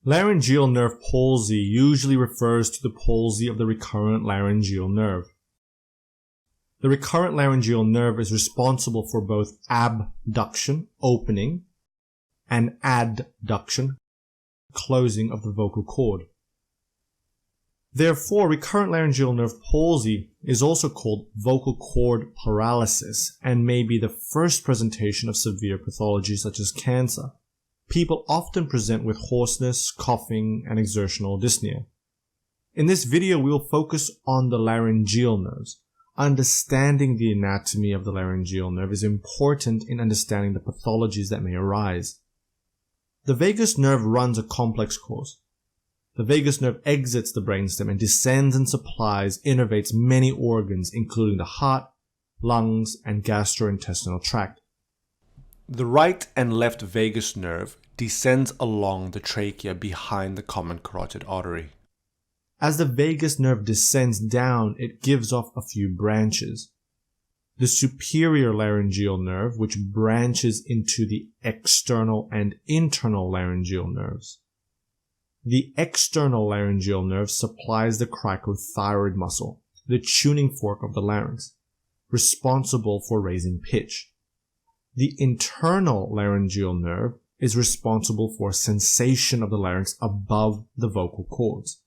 Laryngeal nerve palsy usually refers to the palsy of the recurrent laryngeal nerve. The recurrent laryngeal nerve is responsible for both abduction, opening, and adduction, closing of the vocal cord. Therefore, recurrent laryngeal nerve palsy is also called vocal cord paralysis and may be the first presentation of severe pathology such as cancer. People often present with hoarseness, coughing, and exertional dyspnea. In this video, we will focus on the laryngeal nerves. Understanding the anatomy of the laryngeal nerve is important in understanding the pathologies that may arise. The vagus nerve runs a complex course. The vagus nerve exits the brainstem and descends and innervates many organs, including the heart, lungs, and gastrointestinal tract. The right and left vagus nerve descends along the trachea behind the common carotid artery. As the vagus nerve descends down, it gives off a few branches. The superior laryngeal nerve, which branches into the external and internal laryngeal nerves. The external laryngeal nerve supplies the cricothyroid muscle, the tuning fork of the larynx, responsible for raising pitch. The internal laryngeal nerve is responsible for sensation of the larynx above the vocal cords.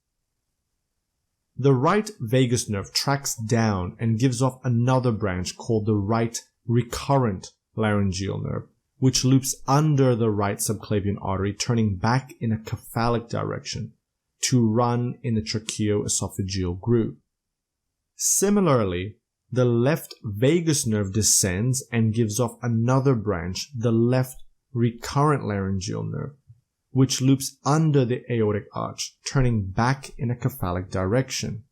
The right vagus nerve tracks down and gives off another branch called the right recurrent laryngeal nerve, which loops under the right subclavian artery, turning back in a cephalic direction to run in the tracheoesophageal groove. Similarly, the left vagus nerve descends and gives off another branch, the left recurrent laryngeal nerve, which loops under the aortic arch, turning back in a cephalic direction.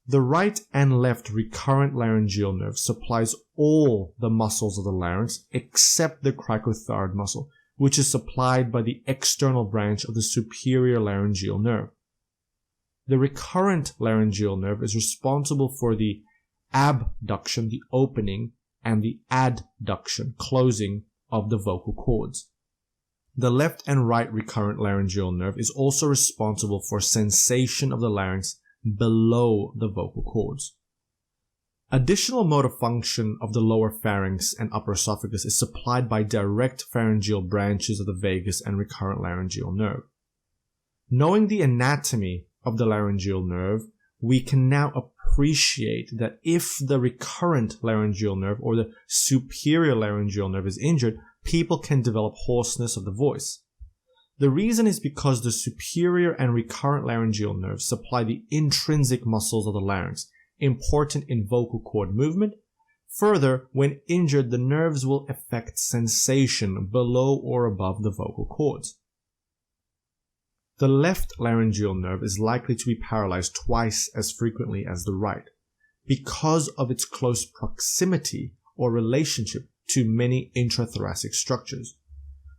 The right and left recurrent laryngeal nerve supplies all the muscles of the larynx except the cricothyroid muscle, which is supplied by the external branch of the superior laryngeal nerve. The recurrent laryngeal nerve is responsible for the abduction, the opening, and the adduction, closing of the vocal cords. The left and right recurrent laryngeal nerve is also responsible for sensation of the larynx below the vocal cords. Additional motor function of the lower pharynx and upper esophagus is supplied by direct pharyngeal branches of the vagus and recurrent laryngeal nerve. Knowing the anatomy of the laryngeal nerve, we can now appreciate that if the recurrent laryngeal nerve or the superior laryngeal nerve is injured, people can develop hoarseness of the voice. The reason is because the superior and recurrent laryngeal nerves supply the intrinsic muscles of the larynx, important in vocal cord movement. Further, when injured, the nerves will affect sensation below or above the vocal cords. The left laryngeal nerve is likely to be paralyzed twice as frequently as the right, because of its close proximity or relationship to many intrathoracic structures.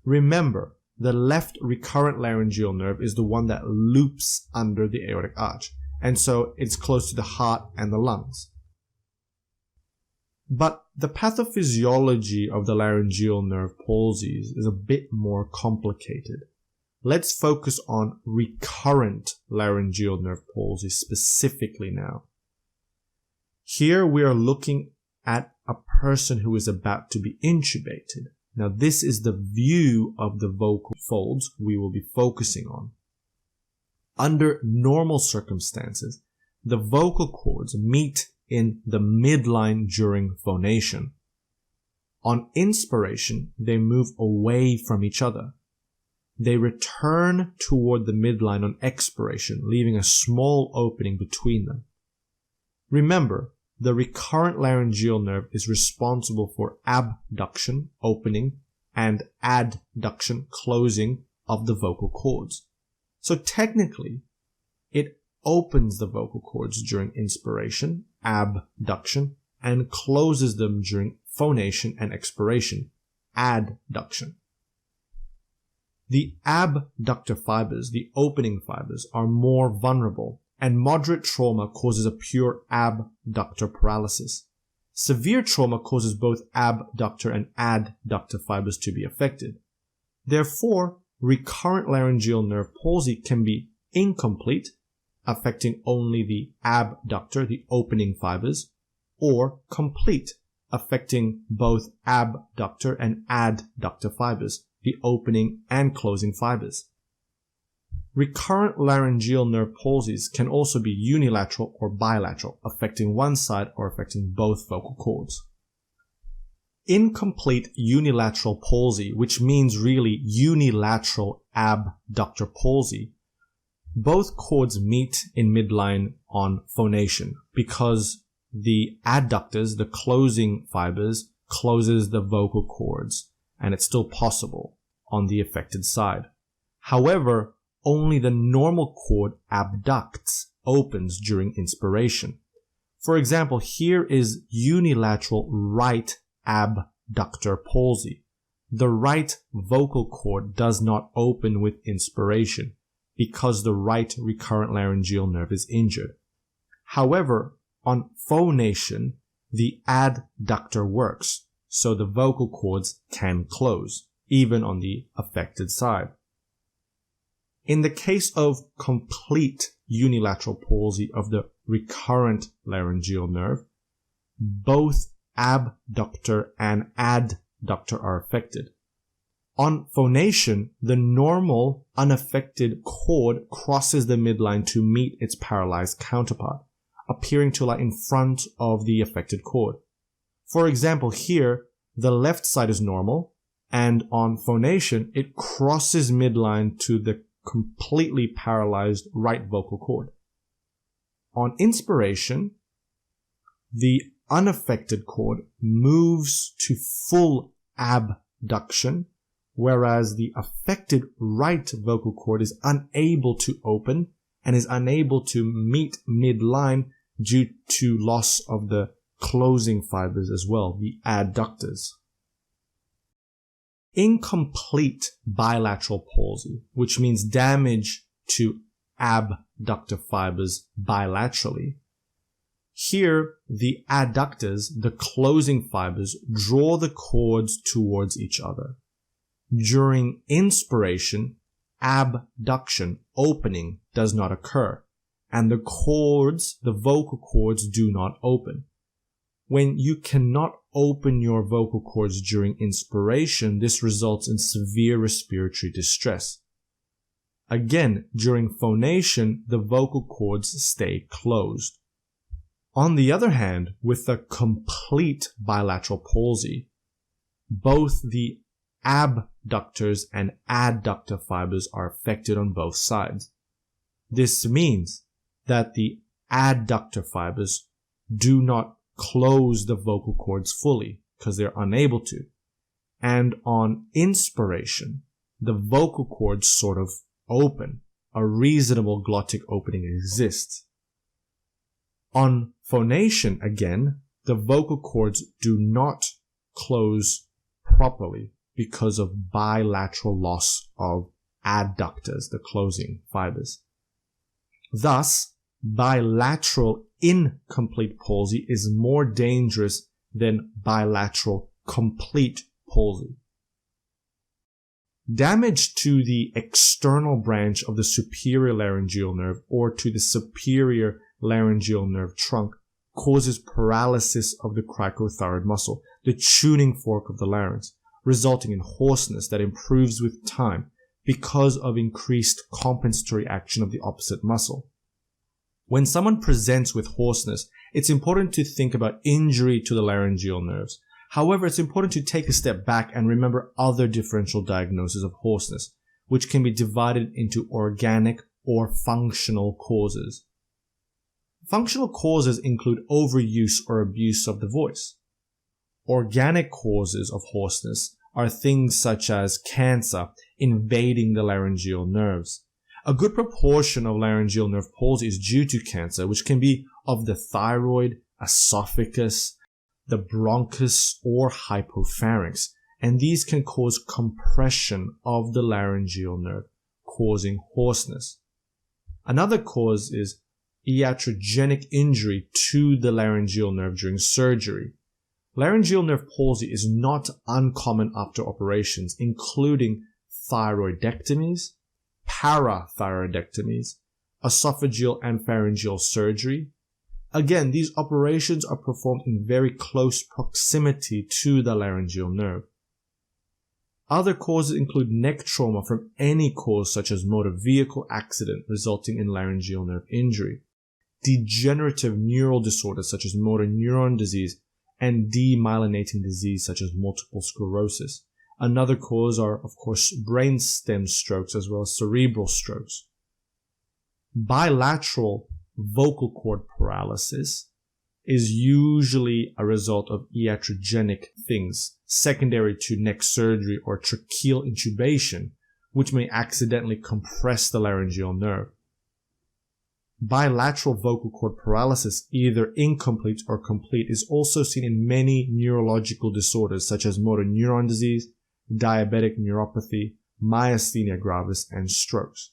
Remember, the left recurrent laryngeal nerve is the one that loops under the aortic arch, and so it's close to the heart and the lungs. But the pathophysiology of the laryngeal nerve palsies is a bit more complicated. Let's focus on recurrent laryngeal nerve palsy specifically now. Here we are looking at a person who is about to be intubated. Now this is the view of the vocal folds we will be focusing on. Under normal circumstances, the vocal cords meet in the midline during phonation. On inspiration, they move away from each other. They return toward the midline on expiration, leaving a small opening between them. Remember, the recurrent laryngeal nerve is responsible for abduction, opening, and adduction, closing of the vocal cords. So technically, it opens the vocal cords during inspiration, abduction, and closes them during phonation and expiration, adduction. The abductor fibers, the opening fibers, are more vulnerable, and moderate trauma causes a pure abductor paralysis. Severe trauma causes both abductor and adductor fibers to be affected. Therefore, recurrent laryngeal nerve palsy can be incomplete, affecting only the abductor, the opening fibers, or complete, affecting both abductor and adductor fibers, the opening and closing fibers. Recurrent laryngeal nerve palsies can also be unilateral or bilateral, affecting one side or affecting both vocal cords. Incomplete unilateral palsy, which means really unilateral abductor palsy, both cords meet in midline on phonation because the adductors, the closing fibers, closes the vocal cords, and it's still possible on the affected side. However, only the normal cord abducts, opens during inspiration. For example, here is unilateral right abductor palsy. The right vocal cord does not open with inspiration because the right recurrent laryngeal nerve is injured. However, on phonation, the adductor works, so the vocal cords can close, even on the affected side. In the case of complete unilateral palsy of the recurrent laryngeal nerve, both abductor and adductor are affected. On phonation, the normal unaffected cord crosses the midline to meet its paralyzed counterpart, appearing to lie in front of the affected cord. For example, here, the left side is normal, and on phonation, it crosses midline to the completely paralyzed right vocal cord. On inspiration, the unaffected cord moves to full abduction, whereas the affected right vocal cord is unable to open and is unable to meet midline due to loss of the closing fibers as well, the adductors. Incomplete bilateral palsy, which means damage to abductor fibers bilaterally. Here, the adductors, the closing fibers, draw the cords towards each other. During inspiration, abduction, opening, does not occur, and the cords, the vocal cords, do not open. When you cannot open your vocal cords during inspiration, this results in severe respiratory distress. Again, during phonation, the vocal cords stay closed. On the other hand, with a complete bilateral palsy, both the abductors and adductor fibers are affected on both sides. This means that the adductor fibers do not close the vocal cords fully because they're unable to. And on inspiration, the vocal cords sort of open. A reasonable glottic opening exists. On phonation, again, the vocal cords do not close properly because of bilateral loss of adductors, the closing fibers. Thus, bilateral incomplete palsy is more dangerous than bilateral complete palsy. Damage to the external branch of the superior laryngeal nerve or to the superior laryngeal nerve trunk causes paralysis of the cricothyroid muscle, the tuning fork of the larynx, resulting in hoarseness that improves with time because of increased compensatory action of the opposite muscle. When someone presents with hoarseness, it's important to think about injury to the laryngeal nerves. However, it's important to take a step back and remember other differential diagnoses of hoarseness, which can be divided into organic or functional causes. Functional causes include overuse or abuse of the voice. Organic causes of hoarseness are things such as cancer invading the laryngeal nerves. A good proportion of laryngeal nerve palsy is due to cancer, which can be of the thyroid, esophagus, the bronchus, or hypopharynx, and these can cause compression of the laryngeal nerve, causing hoarseness. Another cause is iatrogenic injury to the laryngeal nerve during surgery. Laryngeal nerve palsy is not uncommon after operations, including thyroidectomies, parathyroidectomies, esophageal and pharyngeal surgery. Again, these operations are performed in very close proximity to the laryngeal nerve. Other causes include neck trauma from any cause such as motor vehicle accident resulting in laryngeal nerve injury, degenerative neural disorders such as motor neuron disease, and demyelinating disease such as multiple sclerosis. Another cause are, of course, brainstem strokes as well as cerebral strokes. Bilateral vocal cord paralysis is usually a result of iatrogenic things, secondary to neck surgery or tracheal intubation, which may accidentally compress the laryngeal nerve. Bilateral vocal cord paralysis, either incomplete or complete, is also seen in many neurological disorders such as motor neuron disease, diabetic neuropathy, myasthenia gravis, and strokes.